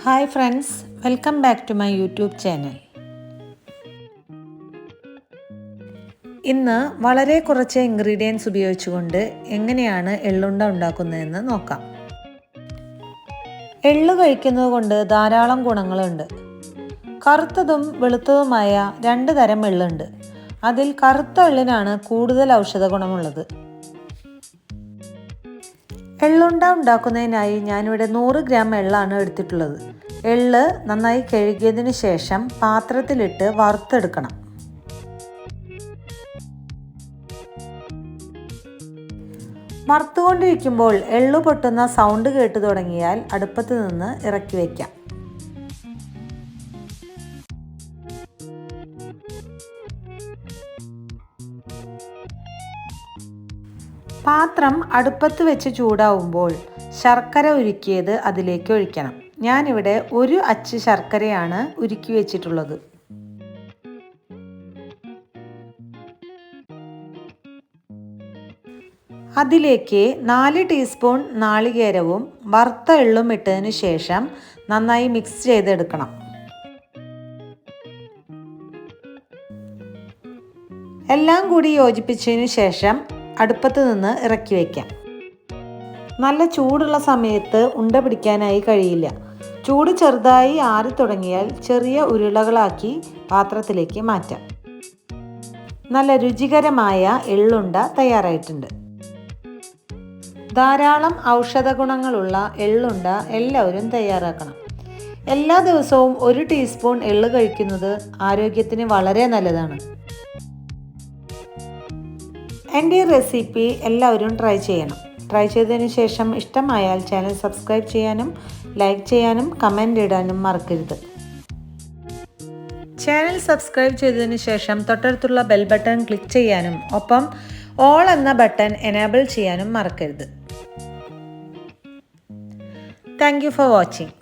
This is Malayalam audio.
Hi friends, welcome back to my YouTube channel. ഇന്ന് വളരെ കുറച്ച് ഇൻഗ്രീഡിയൻസ് ഉപയോഗിച്ചുകൊണ്ട് എങ്ങനെയാണ് എള്ളുണ്ട ഉണ്ടാക്കുന്നതെന്ന് നോക്കാം. എള്ള് കഴിക്കുന്നത് കൊണ്ട് ധാരാളം ഗുണങ്ങളുണ്ട്. കറുത്തതും വെളുത്തതുമായ രണ്ട് തരം എള്ളുണ്ട്. അതിൽ കറുത്ത എള്ളിനാണ് കൂടുതൽ ഔഷധ ഗുണമുള്ളത്. എള്ളുണ്ട ഉണ്ടാക്കുന്നതിനായി ഞാനിവിടെ 100 ഗ്രാം എള്ളാണ് എടുത്തിട്ടുള്ളത്. എള്ള് നന്നായി കഴുകിയതിന് ശേഷം പാത്രത്തിലിട്ട് വറുത്തെടുക്കണം. വറുത്തുകൊണ്ടിരിക്കുമ്പോൾ എള്ളു പൊട്ടുന്ന സൗണ്ട് കേട്ടു തുടങ്ങിയാൽ അടുപ്പത്ത് നിന്ന് ഇറക്കി വയ്ക്കാം. പാത്രം അടുപ്പത്ത് വെച്ച് ചൂടാവുമ്പോൾ ശർക്കര ഉരുക്കിയത് അതിലേക്ക് ഒഴിക്കണം. ഞാനിവിടെ 1 അച്ച് ശർക്കരയാണ് ഉരുക്കി വെച്ചിട്ടുള്ളത്. അതിലേക്ക് 4 ടീസ്പൂൺ നാളികേരവും വറുത്ത എള്ളും ഇട്ടതിന് ശേഷം നന്നായി മിക്സ് ചെയ്തെടുക്കണം. എല്ലാം കൂടി യോജിപ്പിച്ചതിന് ശേഷം അടുപ്പത്ത് നിന്ന് ഇറക്കി വയ്ക്കാം. നല്ല ചൂടുള്ള സമയത്ത് ഉണ്ട പിടിക്കാനായി കഴിയില്ല. ചൂട് ചെറുതായി ആറി തുടങ്ങിയാൽ ചെറിയ ഉരുളകളാക്കി പാത്രത്തിലേക്ക് മാറ്റാം. നല്ല രുചികരമായ എള്ളുണ്ട തയ്യാറായിട്ടുണ്ട്. ധാരാളം ഔഷധ ഗുണങ്ങളുള്ള എള്ളുണ്ട എല്ലാവരും തയ്യാറാക്കണം. എല്ലാ ദിവസവും 1 ടീസ്പൂൺ എള്ള് കഴിക്കുന്നത് ആരോഗ്യത്തിന് വളരെ നല്ലതാണ്. എൻ്റെ ഈ റെസിപ്പി എല്ലാവരും ട്രൈ ചെയ്യണം. ട്രൈ ചെയ്തതിന് ശേഷം ഇഷ്ടമായാൽ ചാനൽ സബ്സ്ക്രൈബ് ചെയ്യാനും ലൈക്ക് ചെയ്യാനും കമൻ്റ് ഇടാനും മറക്കരുത്. ചാനൽ സബ്സ്ക്രൈബ് ചെയ്തതിന് ശേഷം തൊട്ടടുത്തുള്ള ബെൽ ബട്ടൺ ക്ലിക്ക് ചെയ്യാനും ഒപ്പം ഓൾ എന്ന ബട്ടൺ എനേബിൾ ചെയ്യാനും മറക്കരുത്. Thank you for watching.